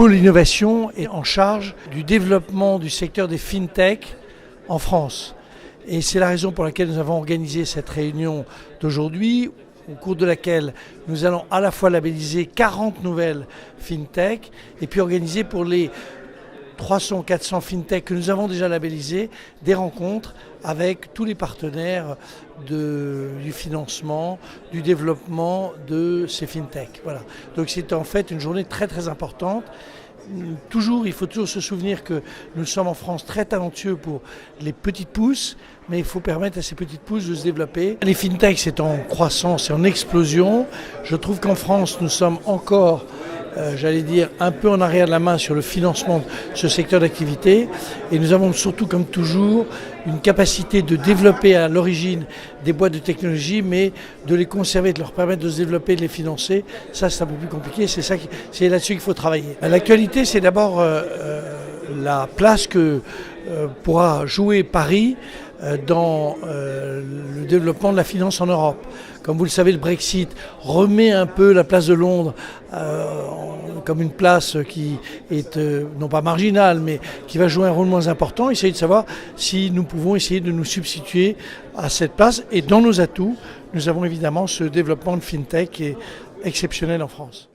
pôle innovation est en charge du développement du secteur des fintech en France. Et c'est la raison pour laquelle nous avons organisé cette réunion d'aujourd'hui, au cours de laquelle nous allons à la fois labelliser 40 nouvelles fintech et puis organiser pour les 300 400 fintech que nous avons déjà labellisés des rencontres avec tous les partenaires du financement, du développement de ces fintech. Voilà. Donc c'est en fait une journée très très importante. Il faut toujours se souvenir que nous sommes en France très talentueux pour les petites pousses, mais il faut permettre à ces petites pousses de se développer. Les fintechs, c'est en croissance et en explosion. Je trouve qu'en France, nous sommes encore, un peu en arrière de la main sur le financement de ce secteur d'activité. Et nous avons surtout, comme toujours, une capacité de développer à l'origine des boîtes de technologie, mais de les conserver, de leur permettre de se développer, de les financer. Ça, c'est un peu plus compliqué. C'est là-dessus qu'il faut travailler. L'actualité, c'est d'abord la place que pourra jouer Paris dans le développement de la finance en Europe. Comme vous le savez, le Brexit remet un peu la place de Londres comme une place qui est non pas marginale, mais qui va jouer un rôle moins important. Essayer de savoir si nous pouvons essayer de nous substituer à cette place. Et dans nos atouts, nous avons évidemment ce développement de fintech qui est exceptionnel en France.